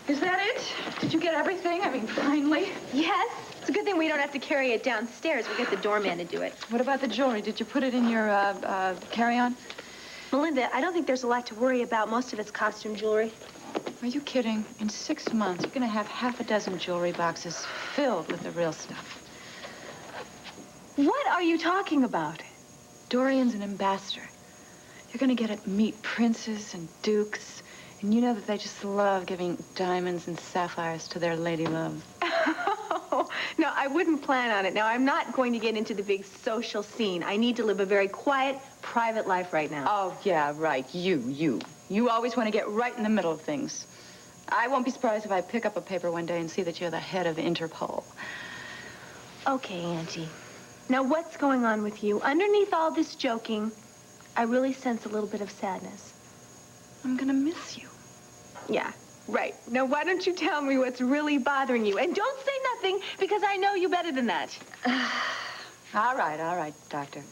Is that it? Did you get everything? I mean, finally. Yes. It's a good thing we don't have to carry it downstairs. We'll get the doorman to do it. What about the jewelry? Did you put it in your, carry-on? Melinda, I don't think there's a lot to worry about. Most of it's costume jewelry. Are you kidding? In 6 months, you're going to have half a dozen jewelry boxes filled with the real stuff. What are you talking about? Dorian's an ambassador. You're going to get to meet princes and dukes, and you know that they just love giving diamonds and sapphires to their lady love. No, I wouldn't plan on it. Now, I'm not going to get into the big social scene. I need to live a very quiet, private life right now. Oh, yeah, right. You. You always want to get right in the middle of things. I won't be surprised if I pick up a paper one day and see that you're the head of Interpol. Okay, Auntie. Now, what's going on with you? Underneath all this joking, I really sense a little bit of sadness. I'm gonna miss you. Yeah, right. Now, why don't you tell me what's really bothering you? And don't say nothing, because I know you better than that. All right, Doctor.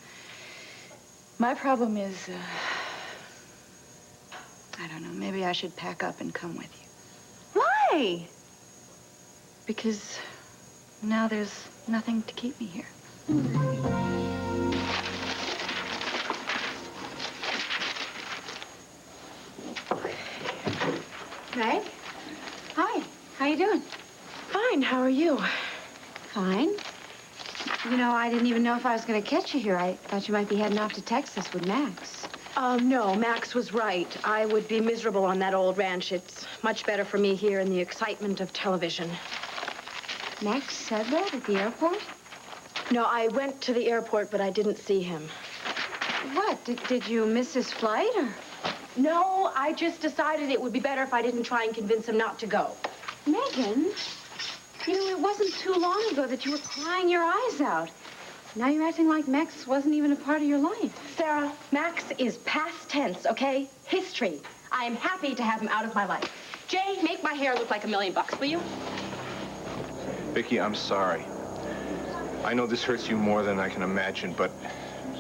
My problem is, I don't know, maybe I should pack up and come with you. Why? Because now there's nothing to keep me here. Meg? Hi, how you doing? Fine, how are you? Fine. You know, I didn't even know if I was going to catch you here. I thought you might be heading off to Texas with Max. No, Max was right. I would be miserable on that old ranch. It's much better for me here in the excitement of television. Max said that at the airport? No, I went to the airport, but I didn't see him. What? Did you miss his flight, or? No, I just decided it would be better if I didn't try and convince him not to go. Megan, you know, it wasn't too long ago that you were crying your eyes out. Now you're acting like Max wasn't even a part of your life. Sarah, Max is past tense, okay? History. I am happy to have him out of my life. Jay, make my hair look like $1 million, will you? Vicki, I'm sorry. I know this hurts you more than I can imagine, but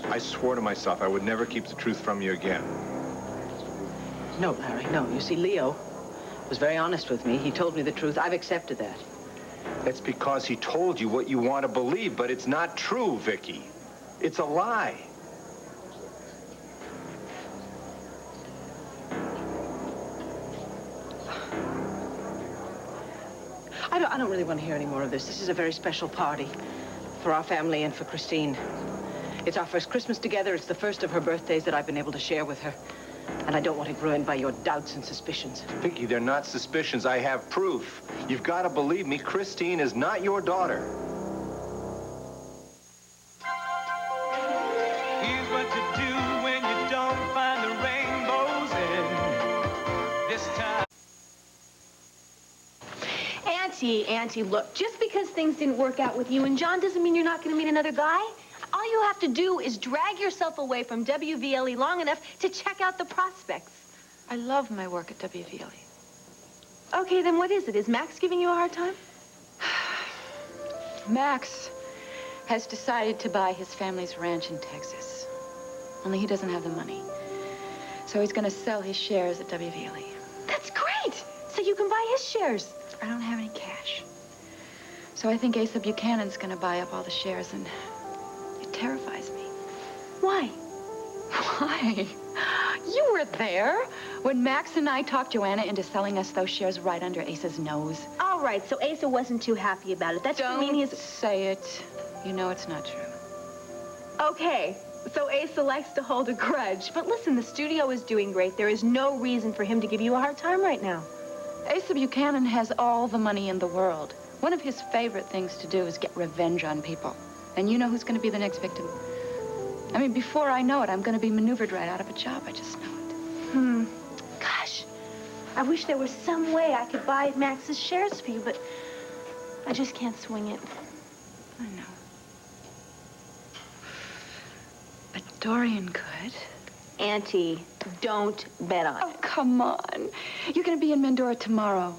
I swore to myself I would never keep the truth from you again. No, Larry, no. You see, Leo was very honest with me. He told me the truth. I've accepted that. That's because he told you what you want to believe, but it's not true, Vicki. It's a lie. I don't really want to hear any more of this. This is a very special party for our family and for Christine. It's our first Christmas together. It's the first of her birthdays that I've been able to share with her. And I don't want it ruined by your doubts and suspicions. Vicki, they're not suspicions. I have proof. You've got to believe me. Christine is not your daughter. Here's what to do when you don't find the rainbows in this time. Auntie, look, just because things didn't work out with you and John doesn't mean you're not going to meet another guy. All you have to do is drag yourself away from WVLE long enough to check out the prospects. I love my work at WVLE. Okay, then what is it? Is Max giving you a hard time? Max has decided to buy his family's ranch in Texas. Only he doesn't have the money. So he's going to sell his shares at WVLE. That's great! So you can buy his shares. I don't have any cash. So I think Asa Buchanan's going to buy up all the shares, and it terrifies me. Why? Why? You were there when Max and I talked Joanna into selling us those shares right under Asa's nose. All right, so Asa wasn't too happy about it. That doesn't mean he's... say it. You know it's not true. Okay, so Asa likes to hold a grudge. But listen, the studio is doing great. There is no reason for him to give you a hard time right now. Asa Buchanan has all the money in the world. One of his favorite things to do is get revenge on people. And you know who's going to be the next victim? I mean, before I know it, I'm going to be maneuvered right out of a job. I just know it. Gosh, I wish there was some way I could buy Max's shares for you, but I just can't swing it. I know. But Dorian could. Auntie, don't bet on Oh, it. come on. You're going to be in Mendora tomorrow.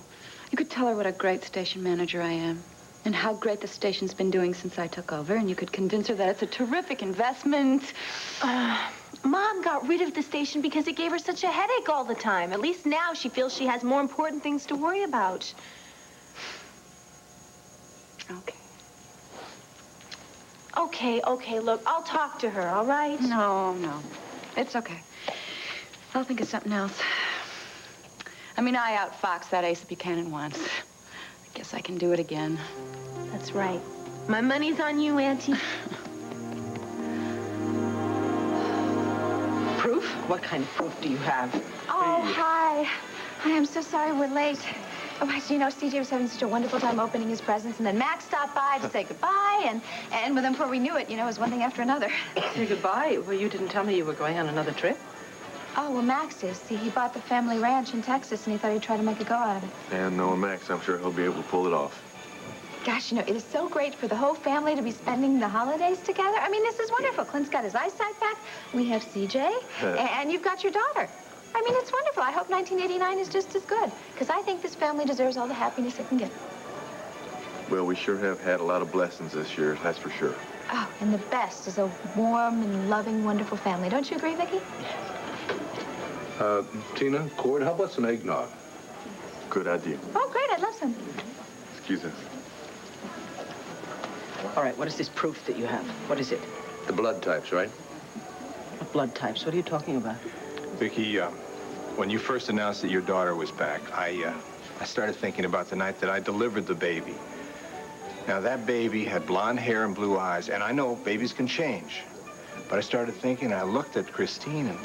You could tell her what a great station manager I am and how great the station's been doing since I took over, and you could convince her that it's a terrific investment. Mom got rid of the station because it gave her such a headache all the time. At least now she feels she has more important things to worry about. Okay. Okay, look, I'll talk to her, all right? No. It's okay. I'll think of something else. I mean, I outfoxed that Ace Buchanan once. I guess I can do it again. That's right. My money's on you, Auntie. Proof? What kind of proof do you have? Oh, hi. Hi, I'm so sorry we're late. Oh, actually, you know, CJ was having such a wonderful time opening his presents, and then Max stopped by to say goodbye, and then before we knew it, you know, it was one thing after another. Say goodbye? Well, you didn't tell me you were going on another trip. Oh, well, Max is. See, he bought the family ranch in Texas, and he thought he'd try to make a go out of it. And knowing Max, I'm sure he'll be able to pull it off. Gosh, you know, it is so great for the whole family to be spending the holidays together. I mean, this is wonderful. Clint's got his eyesight back. We have CJ, and you've got your daughter. I mean, it's wonderful. I hope 1989 is just as good, because I think this family deserves all the happiness it can get. Well, we sure have had a lot of blessings this year, that's for sure. Oh, and the best is a warm and loving, wonderful family. Don't you agree, Vicki? Tina, Cord, how about some eggnog? Good idea. Oh, great. I'd love some. Excuse us. All right, what is this proof that you have? What is it? The blood types, right? What blood types? What are you talking about? Vicki, when you first announced that your daughter was back, I started thinking about the night that I delivered the baby. Now, that baby had blonde hair and blue eyes, and I know babies can change. But I started thinking, I looked at Christine, and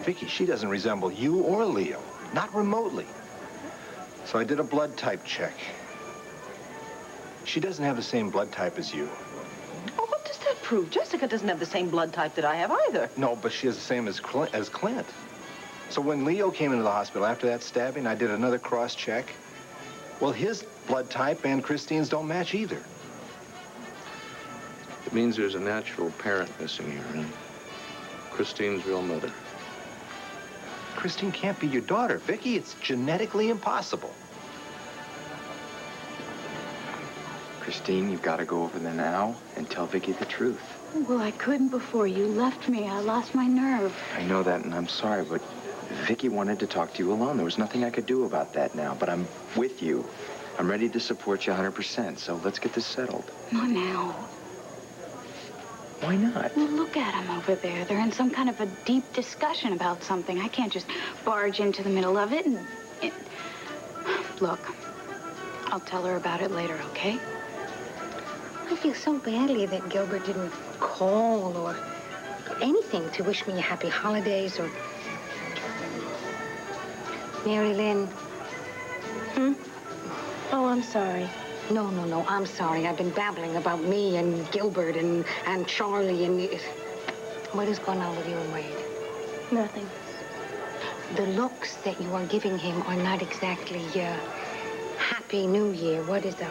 Vicki, she doesn't resemble you or Leo, not remotely. So I did a blood type check. She doesn't have the same blood type as you. Oh, what does that prove? Jessica doesn't have the same blood type that I have either. No, but she has the same as Clint. So when Leo came into the hospital after that stabbing, I did another cross-check. Well, his blood type and Christine's don't match either. It means there's a natural parent missing here, and Christine's real mother. Christine can't be your daughter, Vicki. It's genetically impossible. Christine, you've got to go over there now and tell Vicki the truth. Well, I couldn't before you left me. I lost my nerve. I know that, and I'm sorry, but Vicki wanted to talk to you alone. There was nothing I could do about that now, but I'm with you. I'm ready to support you 100%, so let's get this settled. Not now. Why not? Well, look at them over there. They're in some kind of a deep discussion about something. I can't just barge into the middle of it and... Look, I'll tell her about it later, okay? I feel so badly that Gilbert didn't call or anything to wish me a happy holidays or... Mary Lynn. Oh, I'm sorry. No, I'm sorry. I've been babbling about me and Gilbert and Charlie and... What is going on with you and Wade? Nothing. The looks that you are giving him are not exactly, Happy New Year. What is up?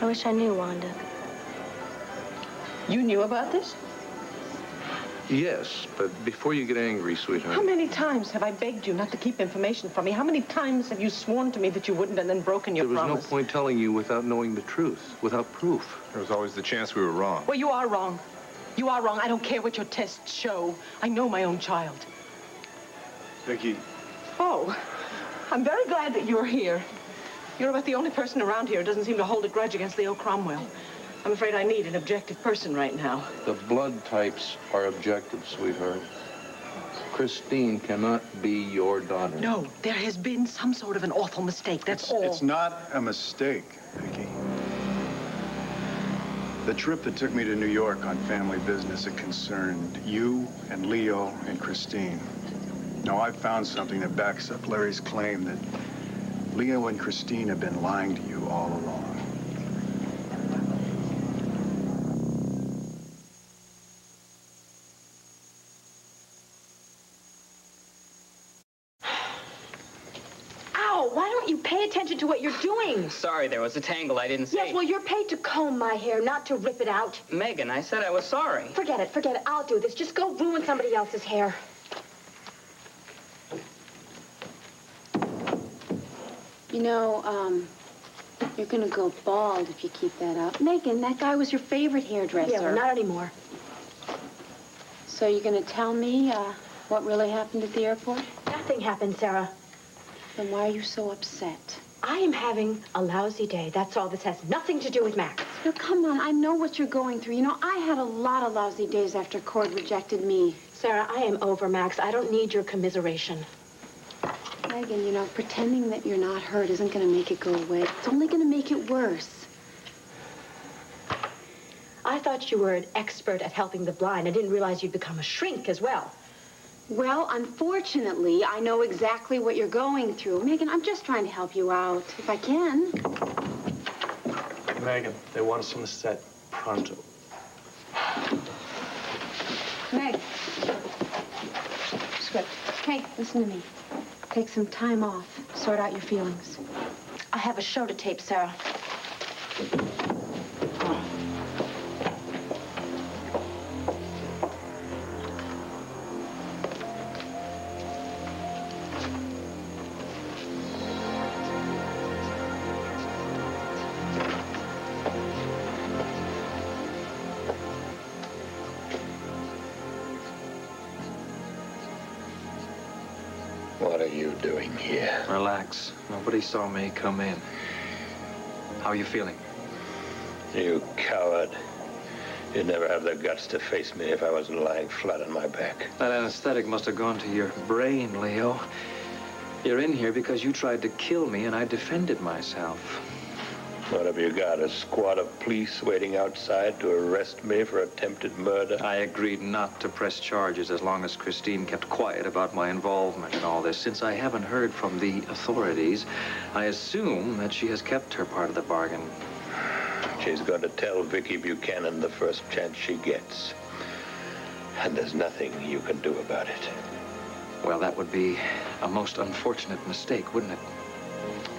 I wish I knew, Wanda. You knew about this? Yes, but before you get angry, sweetheart. How many times have I begged you not to keep information from me? How many times have you sworn to me that you wouldn't and then broken your promise? There was no point telling you without knowing the truth, without proof. There was always the chance we were wrong. Well, you are wrong. You are wrong. I don't care what your tests show. I know my own child. Vicki. Oh, I'm very glad that you're here. You're about the only person around here who doesn't seem to hold a grudge against Leo Cromwell. I'm afraid I need an objective person right now. The blood types are objective, sweetheart. Christine cannot be your daughter. No, there has been some sort of an awful mistake, that's all. It's not a mistake, Vicki. The trip that took me to New York on family business, it concerned you and Leo and Christine. Now, I've found something that backs up Larry's claim that Leo and Christine have been lying to you all along. Why don't you pay attention to what you're doing? Sorry, there was a tangle I didn't see. Yes, well, you're paid to comb my hair, not to rip it out. Megan, I said I was sorry. Forget it. I'll do this. Just go ruin somebody else's hair. You know, you're gonna go bald if you keep that up. Megan, that guy was your favorite hairdresser. Yeah, well, not anymore. So So you're going to tell me what really happened at the airport? Nothing happened, Sarah. Then why are you so upset? I am having a lousy day. That's all. This has nothing to do with Max. Now, come on. I know what you're going through. You know, I had a lot of lousy days after Cord rejected me. Sarah, I am over Max. I don't need your commiseration. Megan, you know, pretending that you're not hurt isn't going to make it go away. It's only going to make it worse. I thought you were an expert at helping the blind. I didn't realize you'd become a shrink as well. Well, unfortunately, I know exactly what you're going through. Megan, I'm just trying to help you out, if I can. Megan, they want us on the set pronto. Meg. Script. Hey, listen to me. Take some time off. Sort out your feelings. I have a show to tape, Sarah. What are you doing here? Relax. Nobody saw me come in. How are you feeling? You coward. You'd never have the guts to face me if I wasn't lying flat on my back. That anesthetic must have gone to your brain, Leo. You're in here because you tried to kill me and I defended myself. What have you got, a squad of police waiting outside to arrest me for attempted murder? I agreed not to press charges as long as Christine kept quiet about my involvement in all this. Since I haven't heard from the authorities, I assume that she has kept her part of the bargain. She's going to tell Vicky Buchanan the first chance she gets. And there's nothing you can do about it. Well, that would be a most unfortunate mistake, wouldn't it?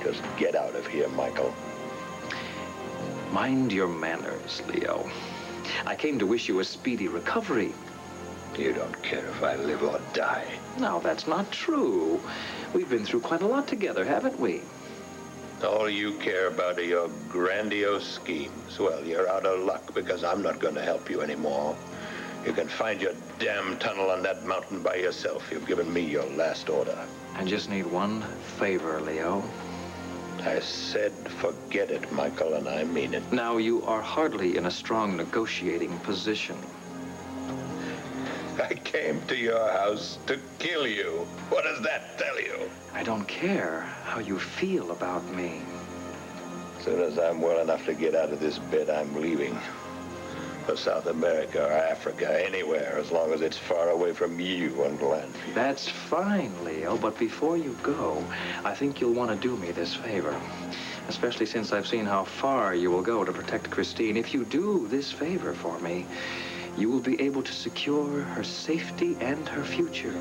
Just get out of here, Michael. Mind your manners, Leo. I came to wish you a speedy recovery. You don't care if I live or die. No, that's not true. We've been through quite a lot together, haven't we? All you care about are your grandiose schemes. Well, you're out of luck because I'm not going to help you anymore. You can find your damn tunnel on that mountain by yourself. You've given me your last order. I just need one favor, Leo. I said forget it, Michael, and I mean it. Now, you are hardly in a strong negotiating position. I came to your house to kill you. What does that tell you? I don't care how you feel about me. As soon as I'm well enough to get out of this bed, I'm leaving. For South America or Africa, anywhere, as long as it's far away from you and Landfield. That's fine, Leo, but before you go, I think you'll want to do me this favor. Especially since I've seen how far you will go to protect Christine. If you do this favor for me, you will be able to secure her safety and her future.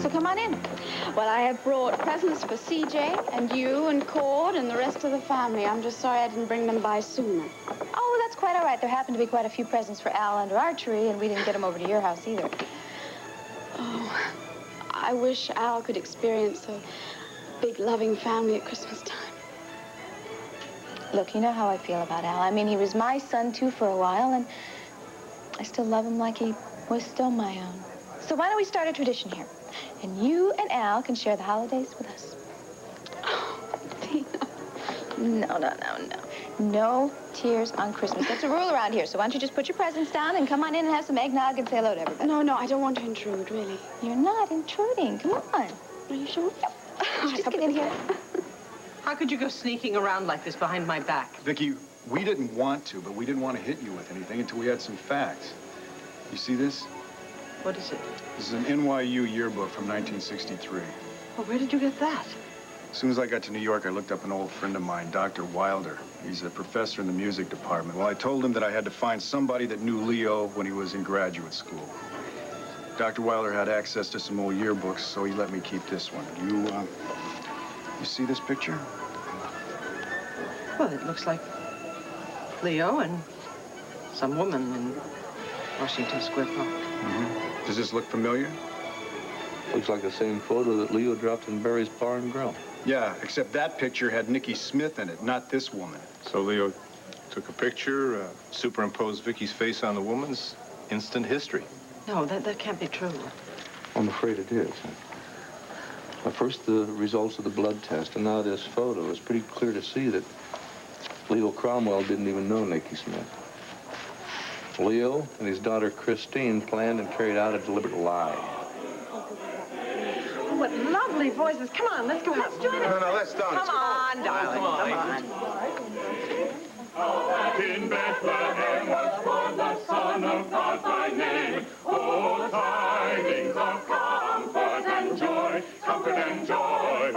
So come on in. Well, I have brought presents for CJ and you and Cord and the rest of the family. I'm just sorry I didn't bring them by sooner. Oh, that's quite all right. There happened to be quite a few presents for Al under our tree, and we didn't get them over to your house either. Oh, I wish Al could experience a big, loving family at Christmas time. Look, you know how I feel about Al. I mean, he was my son, too, for a while, and I still love him like he was still my own. So why don't we start a tradition here? And you and Al can share the holidays with us. Oh, Tina. No. No tears on Christmas. That's a rule around here. So why don't you just put your presents down and come on in and have some eggnog and say hello to everybody? No, I don't want to intrude, really. You're not intruding. Come on. Are you sure? Yep. Just get in here. How could you go sneaking around like this behind my back? Vicky, we didn't want to, but we didn't want to hit you with anything until we had some facts. You see this? What is it? This is an NYU yearbook from 1963. Well, where did you get that? As soon as I got to New York, I looked up an old friend of mine, Dr. Wilder. He's a professor in the music department. Well, I told him that I had to find somebody that knew Leo when he was in graduate school. Dr. Wilder had access to some old yearbooks, so he let me keep this one. You see this picture? Well, it looks like Leo and some woman in Washington Square Park. Mm-hmm. Does this look familiar? Looks like the same photo that Leo dropped in Barry's Bar and Grill. Yeah, except that picture had Nikki Smith in it, not this woman. So Leo took a picture, superimposed Vicky's face on the woman's. Instant history. No, that can't be true. I'm afraid it is. First, the results of the blood test, and now this photo. It's pretty clear to see that Leo Cromwell didn't even know Nikki Smith. Leo and his daughter Christine planned and carried out a deliberate lie. Oh, what lovely voices. Come on, let's go out. Let's join No, let's don't. Come on, darling. Come on. In Bethlehem was born the Son of God by name. Oh, tidings of comfort and joy, comfort and joy.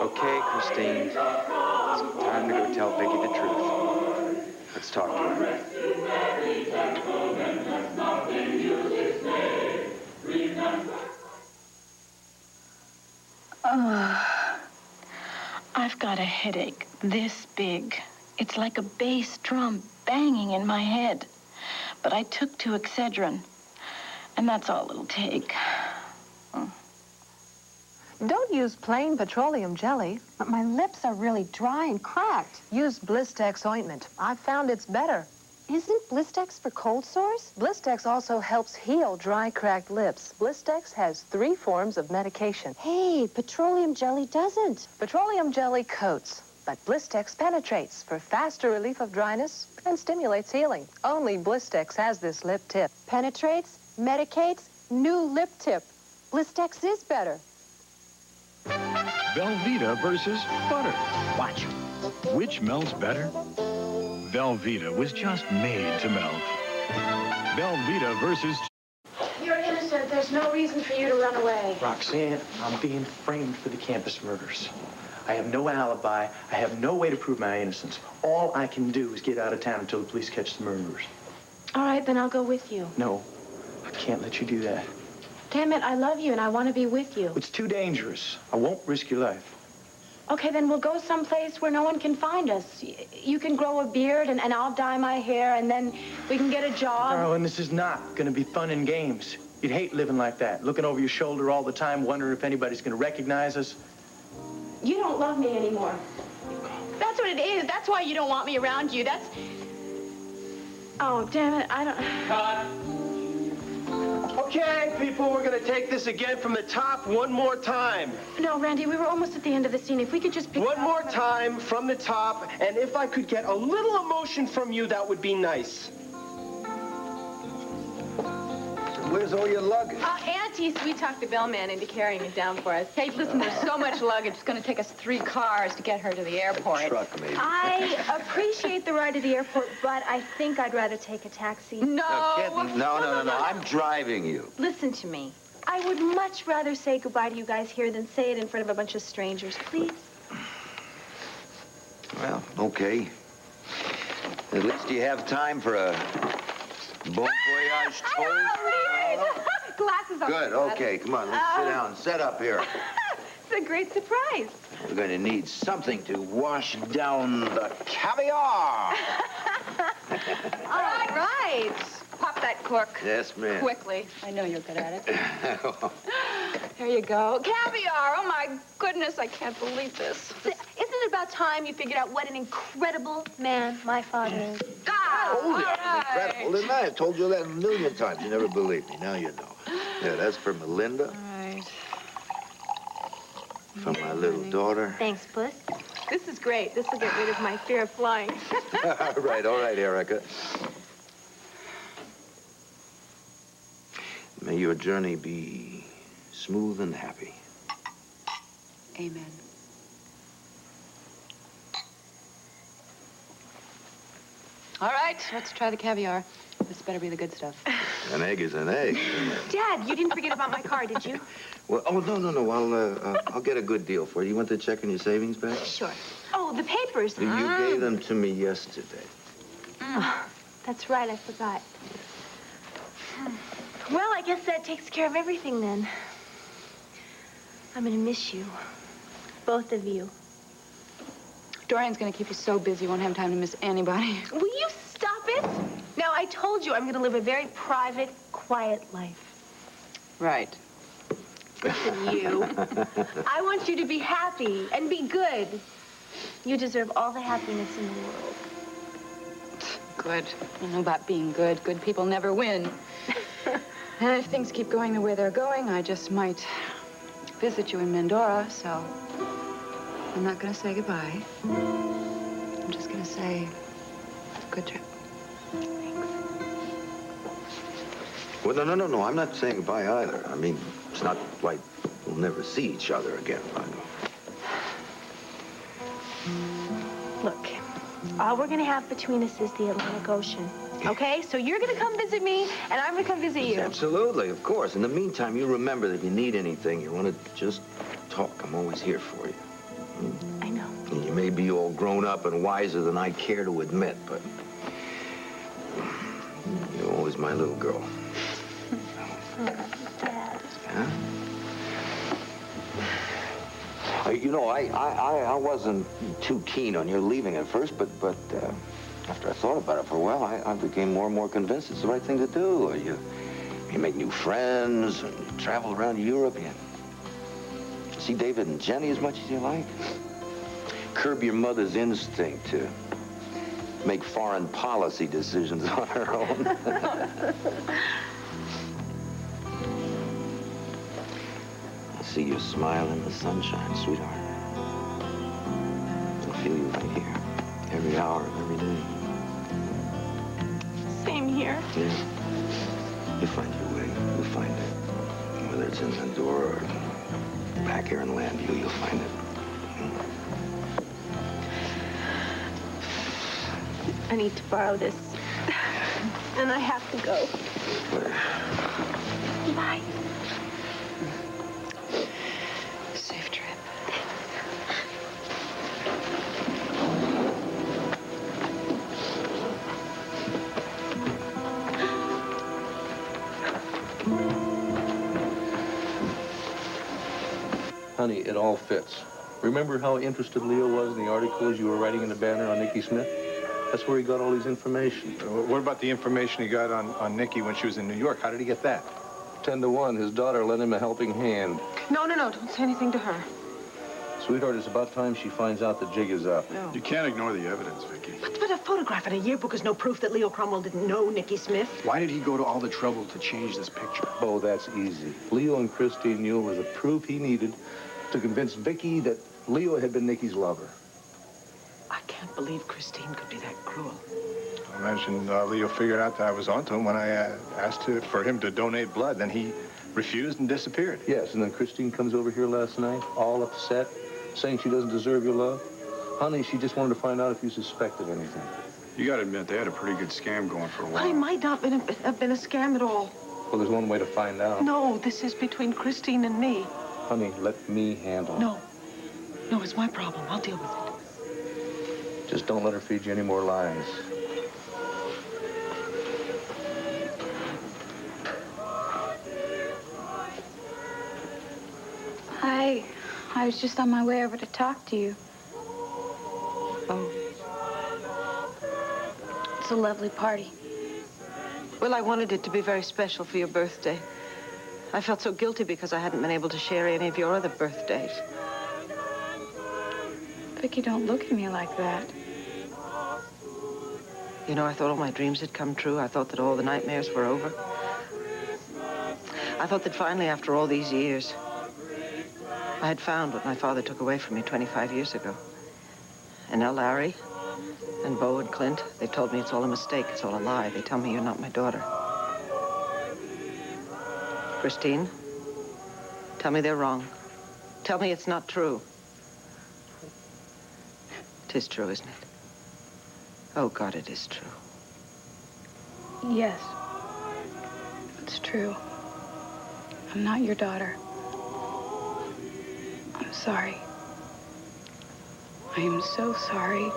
Okay, Christine. It's time to go tell Vicky the truth. Let's talk to her. I've got a headache this big. It's like a bass drum banging in my head. But I took 2 Excedrin, and that's all it'll take. Don't use plain petroleum jelly. But my lips are really dry and cracked. Use Blistex ointment. I've found it's better. Isn't Blistex for cold sores? Blistex also helps heal dry, cracked lips. Blistex has 3 forms of medication. Hey, petroleum jelly doesn't. Petroleum jelly coats, but Blistex penetrates for faster relief of dryness and stimulates healing. Only Blistex has this lip tip. Penetrates, medicates, new lip tip. Blistex is better. Velveeta versus butter. Watch. Which melts better? Velveeta was just made to melt. Velveeta versus... You're innocent. There's no reason for you to run away. Roxanne, I'm being framed for the campus murders. I have no alibi. I have no way to prove my innocence. All I can do is get out of town until the police catch the murderers. All right, then I'll go with you. No, I can't let you do that. Damn it, I love you and I want to be with you. It's too dangerous. I won't risk your life. Okay, then we'll go someplace where no one can find us. You can grow a beard and I'll dye my hair and then we can get a job. Darling, this is not going to be fun and games. You'd hate living like that, looking over your shoulder all the time, wondering if anybody's going to recognize us. You don't love me anymore. That's what it is. That's why you don't want me around you. That's... Oh, damn it, I don't... Cut. Okay, people, we're going to take this again from the top one more time. No, Randy, we were almost at the end of the scene. If we could just pick One more time from the top, and if I could get a little emotion from you, that would be nice. Where's all your luggage? Auntie, we talked the bellman into carrying it down for us. Hey, listen, there's so much luggage. It's going to take us 3 cars to get her to the airport. Truck, maybe. I appreciate the ride to the airport, but I think I'd rather take a taxi. No, I'm driving you. Listen to me. I would much rather say goodbye to you guys here than say it in front of a bunch of strangers, please. Well, okay. At least you have time for a bon voyage toast. Glasses on. Good, okay, come on, let's sit down. Set up here. It's a great surprise. We're going to need something to wash down the caviar. All right. Pop that cork. Yes, ma'am. Quickly. I know you're good at it. There you go. Caviar. Oh, my goodness. I can't believe this. Isn't it about time you figured out what an incredible man my father is? Oh, yeah, incredible, isn't I? I've told you that a million times. You never believed me. Now you know. Yeah, that's for Melinda. All right. For my little daughter. Thanks, Puss. This is great. This will get rid of my fear of flying. All right, Erica. May your journey be smooth and happy. Amen. All right, let's try the caviar. This better be the good stuff. An egg is an egg. Dad, you didn't forget about my car, did you? Well, oh, no. I'll get a good deal for you. You want the check in your savings bag? Sure. Oh, the papers. You gave them to me yesterday. Oh, that's right, I forgot. Well, I guess that takes care of everything then. I'm gonna miss you. Both of you. Dorian's going to keep you so busy you won't have time to miss anybody. Will you stop it? Now, I told you I'm gonna live a very private, quiet life. Right. Listen, you. I want you to be happy and be good. You deserve all the happiness in the world. Good. I don't know about being good. Good people never win. And if things keep going the way they're going, I just might visit you in Mindoro, so I'm not going to say goodbye. I'm just going to say, good trip. Well, no. I'm not saying goodbye either. I mean, it's not like we'll never see each other again. Look, all we're gonna have between us is the Atlantic Ocean, okay? So you're gonna come visit me, and I'm gonna come visit you. Absolutely, of course. In the meantime, you remember that if you need anything, you want to just talk. I'm always here for you. I know. And you may be all grown up and wiser than I care to admit, but you're always my little girl. Dad. Huh? You know, I wasn't too keen on your leaving at first, but after I thought about it for a while, I became more and more convinced it's the right thing to do. You make new friends and travel around Europe. You see David and Jenny as much as you like. Curb your mother's instinct to make foreign policy decisions on her own. See you smile in the sunshine, sweetheart. I feel you right here, every hour of every day. Same here. Yeah. You'll find your way. You'll find it. Whether it's in Mindoro or back here in Landview, you'll find it. I need to borrow this. And I have to go. Bye. Safe trip. Honey, it all fits. Remember how interested Leo was in the articles you were writing in the Banner on Nikki Smith? That's where he got all his information. What about the information he got on Nikki when she was in New York? How did he get that? 10 to 1, his daughter lent him a helping hand. No, don't say anything to her. Sweetheart, it's about time she finds out the jig is up. No. You can't ignore the evidence, Vicky. But a photograph in a yearbook is no proof that Leo Cromwell didn't know Nikki Smith. Why did he go to all the trouble to change this picture? Oh, that's easy. Leo and Christine knew it was the proof he needed to convince Vicky that Leo had been Nikki's lover. I can't believe Christine could be that cruel. I imagine Leo figured out that I was onto him when I asked for him to donate blood. Then he refused and disappeared. Yes, and then Christine comes over here last night, all upset, saying she doesn't deserve your love. Honey, she just wanted to find out if you suspected anything. You gotta admit, they had a pretty good scam going for a while. Well, it might not have been a scam at all. Well, there's one way to find out. No, this is between Christine and me. Honey, let me handle it. No, it's my problem. I'll deal with it. Just don't let her feed you any more lies. I was just on my way over to talk to you. Oh. It's a lovely party. Well, I wanted it to be very special for your birthday. I felt so guilty because I hadn't been able to share any of your other birthdays. Vicky, don't look at me like that. You know, I thought all my dreams had come true. I thought that all the nightmares were over. I thought that finally, after all these years, I had found what my father took away from me 25 years ago. And now Larry and Bo and Clint, they've told me it's all a mistake. It's all a lie. They tell me you're not my daughter. Christine, tell me they're wrong. Tell me it's not true. It is true, isn't it? Oh, God, it is true. Yes. It's true. I'm not your daughter. I'm sorry. I am so sorry.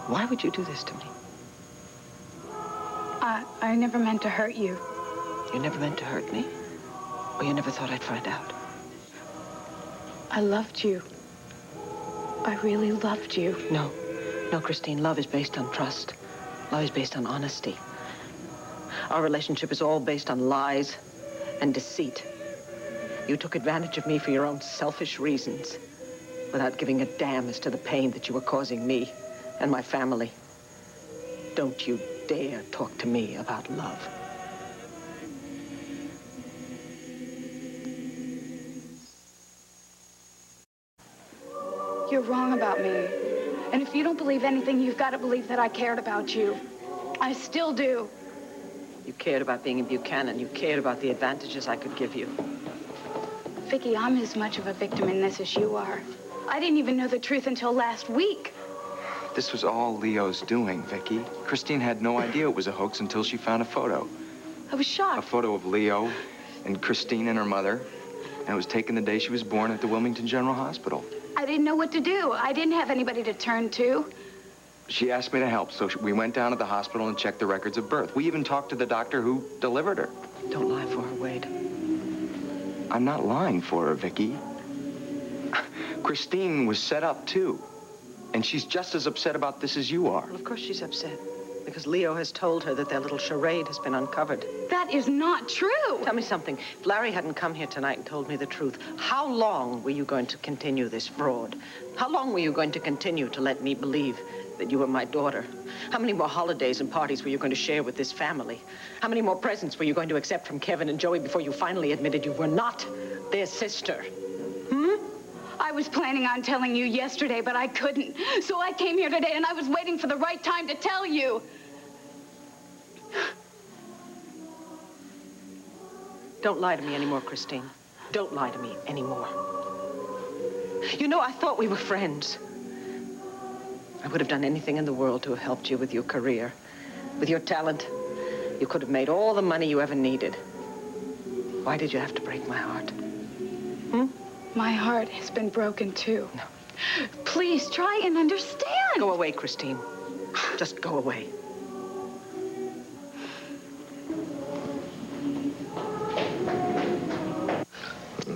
Why would you do this to me? I never meant to hurt you. You never meant to hurt me? Or you never thought I'd find out? I loved you. I really loved you. No, Christine, love is based on trust. Love is based on honesty. Our relationship is all based on lies and deceit. You took advantage of me for your own selfish reasons, without giving a damn as to the pain that you were causing me and my family. Don't you dare talk to me about love. You're wrong about me. And if you don't believe anything, you've got to believe that I cared about you. I still do. You cared about being in Buchanan. You cared about the advantages I could give you. Vicki, I'm as much of a victim in this as you are. I didn't even know the truth until last week. This was all Leo's doing, Vicki. Christine had no idea it was a hoax until she found a photo. I was shocked. A photo of Leo and Christine and her mother. And it was taken the day she was born at the Wilmington General Hospital. I didn't know what to do. I didn't have anybody to turn to. She asked me to help, so we went down to the hospital and checked the records of birth. We even talked to the doctor who delivered her. Don't lie for her, Wade. I'm not lying for her, Vicki. Christine was set up, too. And she's just as upset about this as you are. Well, of course she's upset. Because Leo has told her that their little charade has been uncovered. That is not true. Tell me something. If Larry hadn't come here tonight and told me the truth, how long were you going to continue this fraud? How long were you going to continue to let me believe that you were my daughter? How many more holidays and parties were you going to share with this family? How many more presents were you going to accept from Kevin and Joey before you finally admitted you were not their sister? I was planning on telling you yesterday, but I couldn't. So I came here today, and I was waiting for the right time to tell you. Don't lie to me anymore, Christine. Don't lie to me anymore. You know, I thought we were friends. I would have done anything in the world to have helped you with your career. With your talent, you could have made all the money you ever needed. Why did you have to break my heart? My heart has been broken, too. No. Please, try and understand. Go away, Christine. Just go away.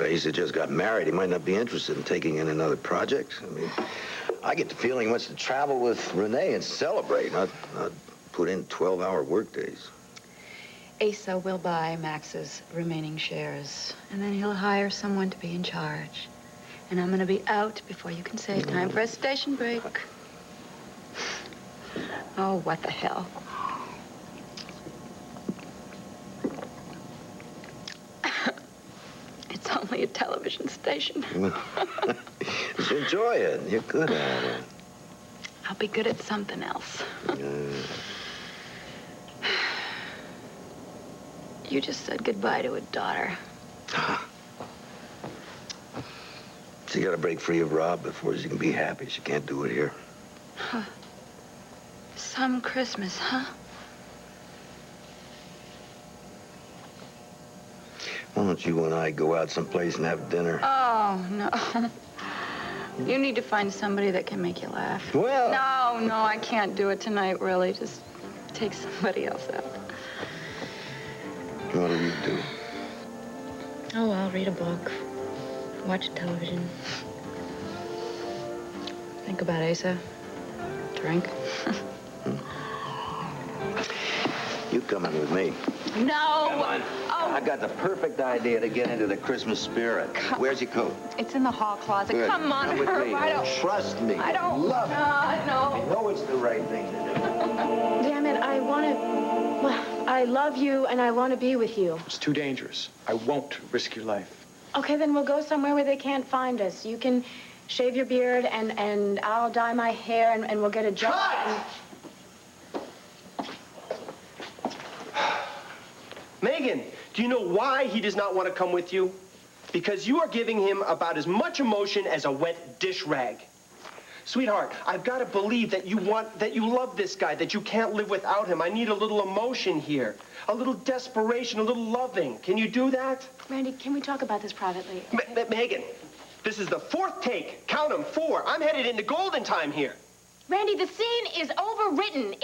Asa just got married. He might not be interested in taking in another project. I mean, I get the feeling he wants to travel with Renee and celebrate, not put in 12-hour workdays. Asa will buy Max's remaining shares, and then he'll hire someone to be in charge. And I'm going to be out before you can say time for a station break. Oh, what the hell. It's only a television station. Just enjoy it. You're good at it. I'll be good at something else. You just said goodbye to a daughter. She got to break free of Rob before she can be happy. She can't do it here. Huh. Some Christmas, huh? Why don't you and I go out someplace and have dinner? Oh, no. You need to find somebody that can make you laugh. Well... No, I can't do it tonight, really. Just take somebody else out. What'll you do? Oh, I'll read a book. Watch television. Think about Asa. Drink. You coming with me? No! Come on. Oh. I got the perfect idea to get into the Christmas spirit. Where's your coat? It's in the hall closet. Good. Come on, Come with Herb. me. I don't... Trust me. I don't... Love it. No. I know it's the right thing to do. Damn it, I want to... Well, I love you, and I want to be with you. It's too dangerous. I won't risk your life. Okay, then we'll go somewhere where they can't find us. You can shave your beard, and I'll dye my hair, and we'll get a job. Megan, do you know why he does not want to come with you? Because you are giving him about as much emotion as a wet dish rag. Sweetheart, I've got to believe that you love this guy, that you can't live without him. I need a little emotion here, a little desperation, a little loving. Can you do that? Randy, can we talk about this privately? Megan, this is the fourth take. Count them, 4. I'm headed into golden time here. Randy, the scene is overwritten.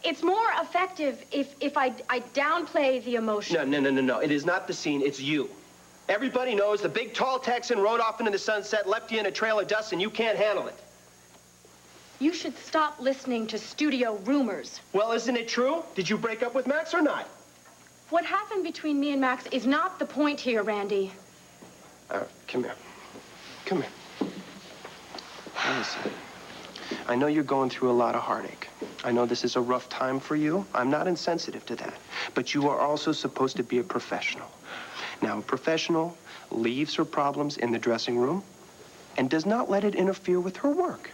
It's more effective if I downplay the emotion. No. It is not the scene, it's you. Everybody knows the big, tall Texan rode off into the sunset, left you in a trail of dust, and you can't handle it. You should stop listening to studio rumors. Well, isn't it true? Did you break up with Max or not? What happened between me and Max is not the point here, Randy. Come here. Come here. Listen, I know you're going through a lot of heartache. I know this is a rough time for you. I'm not insensitive to that. But you are also supposed to be a professional. Now, a professional leaves her problems in the dressing room and does not let it interfere with her work.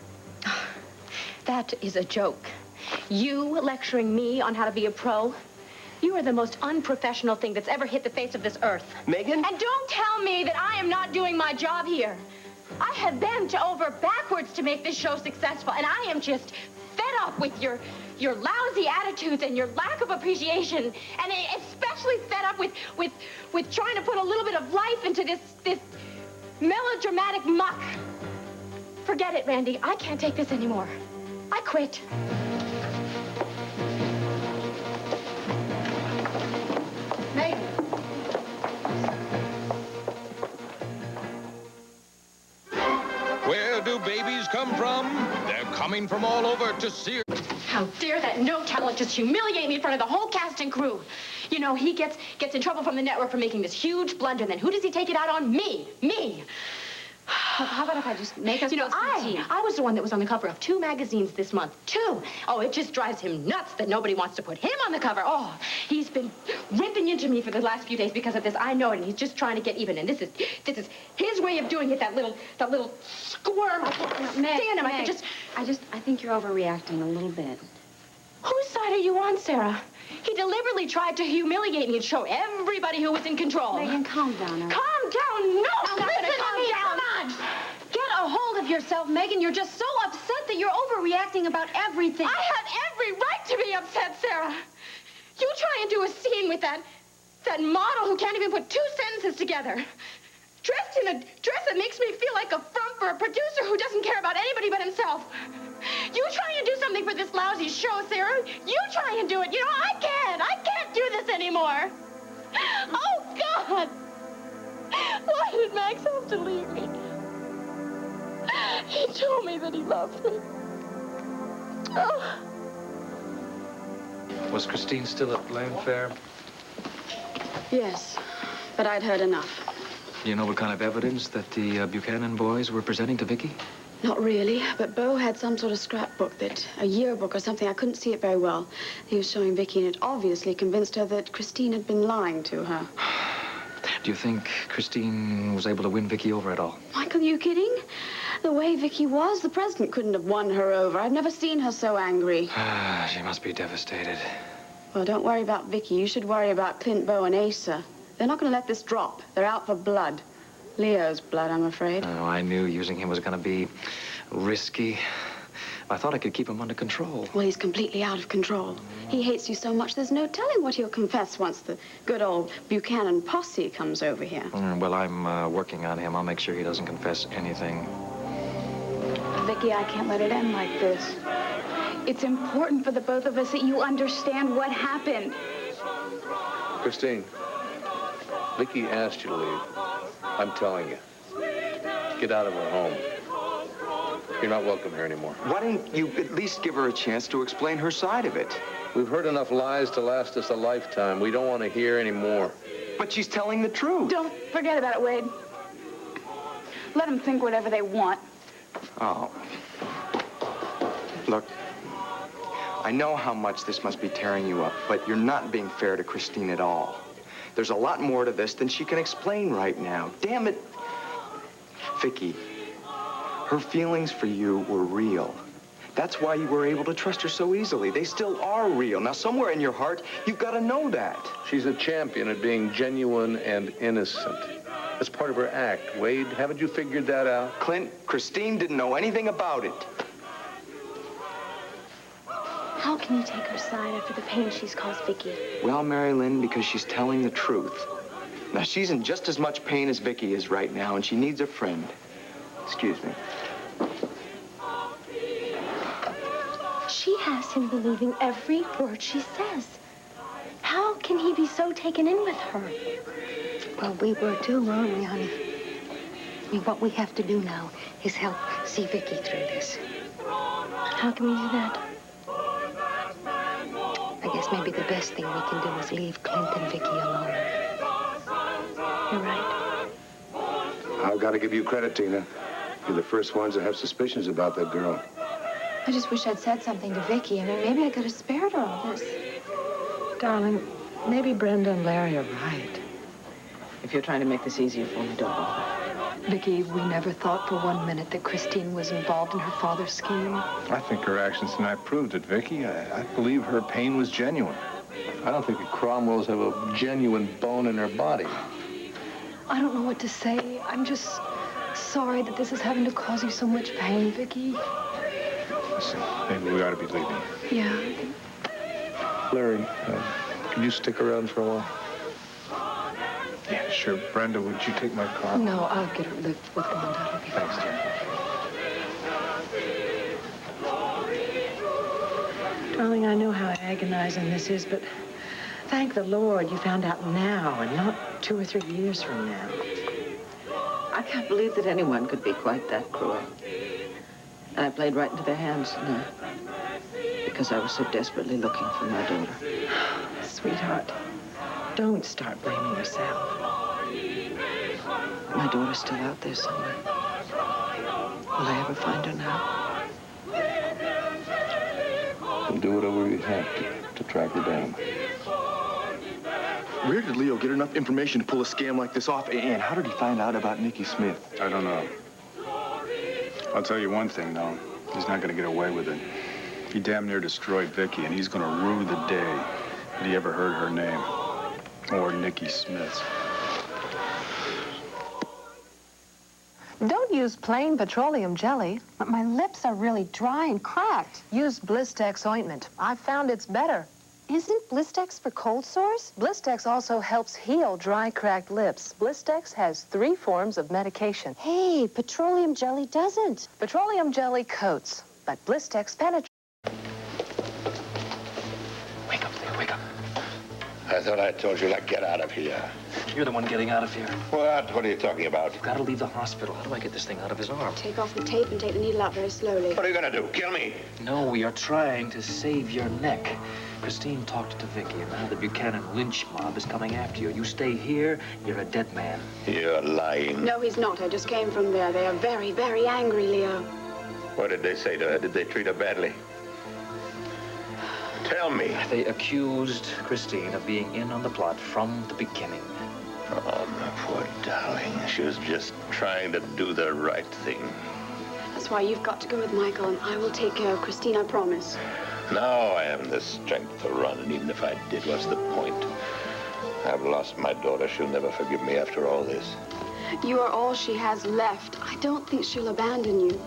That is a joke. You lecturing me on how to be a pro? You are the most unprofessional thing that's ever hit the face of this earth. Megan? And don't tell me that I am not doing my job here. I have bent over backwards to make this show successful, and I am just fed up with your lousy attitudes and your lack of appreciation, and especially fed up with trying to put a little bit of life into this melodramatic muck. Forget it, Randy. I can't take this anymore. I quit. Megan. Where do babies come from? They're coming from all over to see. How dare that no talent just humiliate me in front of the whole cast and crew? You know, he gets in trouble from the network for making this huge blunder, and then who does he take it out on? Me. How about if I just make us some tea? I was the one that was on the cover of 2 magazines this month. 2. Oh, it just drives him nuts that nobody wants to put him on the cover. Oh, he's been ripping into me for the last few days because of this. I know it, and he's just trying to get even. And this is his way of doing it. That little squirm. I can't stand him. I think you're overreacting a little bit. Whose side are you on, Sarah? He deliberately tried to humiliate me and show everybody who was in control. Megan, calm down. Calm down? No, I'm not gonna calm down. Come on. Get a hold of yourself, Megan. You're just so upset that you're overreacting about everything. I have every right to be upset, Sarah. You try and do a scene with that model who can't even put 2 sentences together. Dressed in a dress that makes me feel like a front for a producer who doesn't care about anybody but himself. You try and do something for this lousy show, Sarah. You try and do it. You know, I can't do this anymore. Oh, God. Why did Max have to leave me? He told me that he loved me. Oh. Was Christine still at Landfair? Yes, but I'd heard enough. Do you know what kind of evidence that the Buchanan boys were presenting to Vicky? Not really, but Beau had some sort of scrapbook a yearbook or something. I couldn't see it very well. He was showing Vicky, and it obviously convinced her that Christine had been lying to her. Do you think Christine was able to win Vicky over at all? Michael, you kidding? The way Vicky was, the president couldn't have won her over. I've never seen her so angry. She must be devastated. Well, don't worry about Vicky. You should worry about Clint, Beau, and Asa. They're not going to let this drop. They're out for blood. Leo's blood, I'm afraid. Oh, I knew using him was going to be risky. I thought I could keep him under control. Well, he's completely out of control. He hates you so much, there's no telling what he'll confess once the good old Buchanan posse comes over here. Well, I'm working on him. I'll make sure he doesn't confess anything. Vicky, I can't let it end like this. It's important for the both of us that you understand what happened. Christine, Vicky asked you to leave. I'm telling you. Get out of her home. You're not welcome here anymore. Why didn't you at least give her a chance to explain her side of it? We've heard enough lies to last us a lifetime. We don't want to hear any more. But she's telling the truth. Don't forget about it, Wade. Let them think whatever they want. Oh. Look, I know how much this must be tearing you up, but you're not being fair to Christine at all. There's a lot more to this than she can explain right now. Damn it. Vicky, her feelings for you were real. That's why you were able to trust her so easily. They still are real. Now, somewhere in your heart, you've got to know that. She's a champion at being genuine and innocent. That's part of her act. Wade, haven't you figured that out? Clint, Christine didn't know anything about it. How can you take her side after the pain she's caused Vicky? Well, Mary Lynn, because she's telling the truth. Now, she's in just as much pain as Vicky is right now, and she needs a friend. Excuse me. She has him believing every word she says. How can he be so taken in with her? Well, we were too, weren't we, honey? I mean, what we have to do now is help see Vicky through this. How can we do that? I guess maybe the best thing we can do is leave Clint and Vicky alone. You're right. I've got to give you credit, Tina. You're the first ones that have suspicions about that girl. I just wish I'd said something to Vicky. I mean, maybe I could have spared her all this. Darling, maybe Brenda and Larry are right. If you're trying to make this easier for me, don't bother. Vicky, we never thought for 1 minute that Christine was involved in her father's scheme. I think her actions tonight proved it, Vicky. I believe her pain was genuine. I don't think the Cromwells have a genuine bone in their body. I don't know what to say. I'm just sorry that this is having to cause you so much pain, Vicky. Listen, maybe we ought to be leaving. Yeah. Larry, can you stick around for a while? Yeah, sure. Brenda, would you take my car? No, I'll get her lift with Wanda. Thanks, dear. Darling, I know how agonizing this is, but thank the Lord you found out now and not 2 or 3 years from now. I can't believe that anyone could be quite that cruel. And I played right into their hands tonight because I was so desperately looking for my daughter. Sweetheart, don't start blaming yourself. My daughter's still out there somewhere. Will I ever find her now? We'll do whatever we have to track her down. Where did Leo get enough information to pull a scam like this off? And how did he find out about Nikki Smith? I don't know. I'll tell you one thing, though. He's not going to get away with it. He damn near destroyed Vicky, and he's going to rue the day that he ever heard her name. Or Nikki Smith's. Don't use plain petroleum jelly. But my lips are really dry and cracked. Use Blistex ointment. I've found it's better. Isn't Blistex for cold sores? Blistex also helps heal dry, cracked lips. Blistex has 3 forms of medication. Hey, petroleum jelly doesn't. Petroleum jelly coats, but Blistex penetrates. Wake up, Leo, wake up. I thought I told you to get out of here. You're the one getting out of here. What? What are you talking about? You've got to leave the hospital. How do I get this thing out of his arm? Take off the tape and take the needle out very slowly. What are you going to do? Kill me? No, we are trying to save your neck. Christine talked to Vicky, and now the Buchanan lynch mob is coming after you. You stay here, you're a dead man. You're lying. No, he's not. I just came from there. They are very, very angry, Leo. What did they say to her? Did they treat her badly? Tell me. They accused Christine of being in on the plot from the beginning. Oh, my poor darling. She was just trying to do the right thing. That's why you've got to go with Michael, and I will take care of Christine, I promise. Now I haven't the strength to run, and even if I did, what's the point? I've lost my daughter. She'll never forgive me after all this. You are all she has left. I don't think she'll abandon you.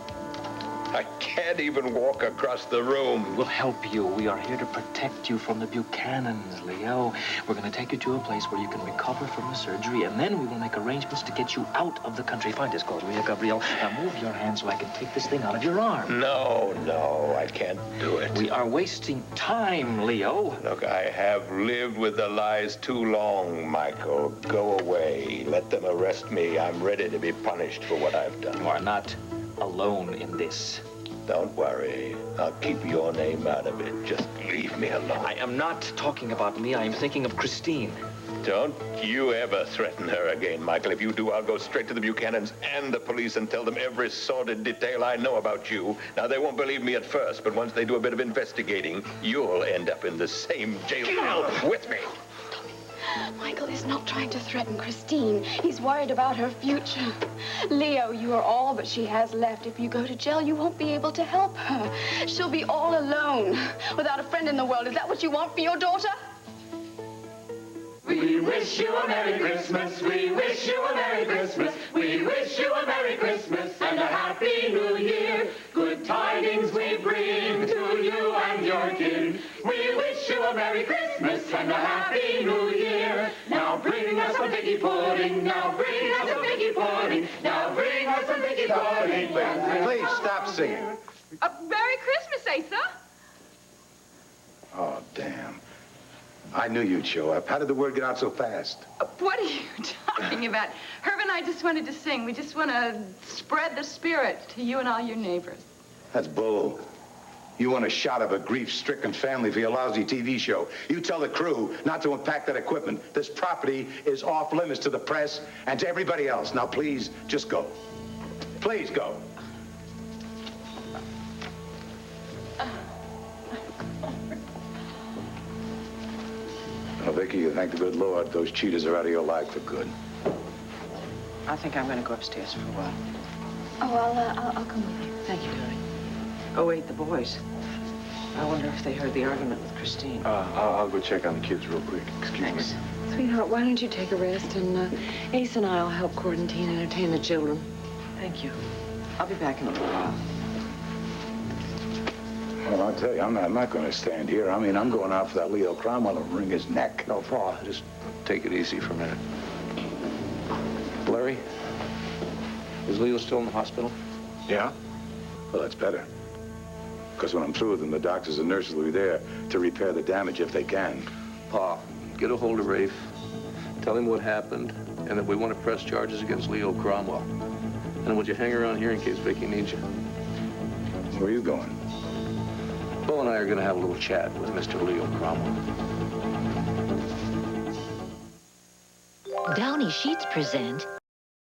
I can't even walk across the room. We'll help you. We are here to protect you from the Buchanans, Leo. We're going to take you to a place where you can recover from the surgery, and then we will make arrangements to get you out of the country. Find this call, will you, Gabrielle? Now move your hand so I can take this thing out of your arm. No, I can't do it. We are wasting time, Leo. Look, I have lived with the lies too long, Michael. Go away. Let them arrest me. I'm ready to be punished for what I've done. You are not alone in this. Don't worry. I'll keep your name out of it. Just leave me alone. I am not talking about me. I am thinking of Christine. Don't you ever threaten her again, Michael. If you do, I'll go straight to the Buchanans and the police and tell them every sordid detail I know about you. Now, they won't believe me at first, but once they do a bit of investigating, you'll end up in the same jail cell with me. Michael is not trying to threaten Christine. He's worried about her future. Leo, you are all that she has left. If you go to jail, you won't be able to help her. She'll be all alone, without a friend in the world. Is that what you want for your daughter? We wish you a Merry Christmas. We wish you a Merry Christmas. We wish you a Merry Christmas and a Happy New Year. Good tidings we bring to you and your kin. We wish you a Merry Christmas and a Happy New Year. Now bring us some figgy pudding. Now bring us some figgy pudding. Now bring us some figgy pudding. Please stop singing. Merry Christmas, Asa. Oh, damn. I knew you'd show up. How did the word get out so fast? What are you talking about? Herb and I just wanted to sing. We just want to spread the spirit to you and all your neighbors. That's bull. You want a shot of a grief-stricken family for your lousy TV show. You tell the crew not to unpack that equipment. This property is off limits to the press and to everybody else. Now, please, just go. Please go. Vicky, you thank the good Lord those cheaters are out of your life for good. I think I'm going to go upstairs for a while. Oh, I'll come with you. Thank you, darling. Oh, wait, the boys. I wonder if they heard the argument with Christine. I'll go check on the kids real quick. Excuse me. Sweetheart, why don't you take a rest, and Ace and I'll help Quarantine entertain the children. Thank you. I'll be back in a little while. Well, I'll tell you, I'm not going to stand here. I mean, I'm going out for that Leo Cromwell and wring his neck. No, Pa, just take it easy for a minute. Larry, is Leo still in the hospital? Yeah? Well, that's better. Because when I'm through with him, the doctors and nurses will be there to repair the damage if they can. Pa, get a hold of Rafe. Tell him what happened and that we want to press charges against Leo Cromwell. And would you hang around here in case Vicky needs you? Where are you going? Bo and I are going to have a little chat with Mr. Leo Cromwell. Downy Sheets present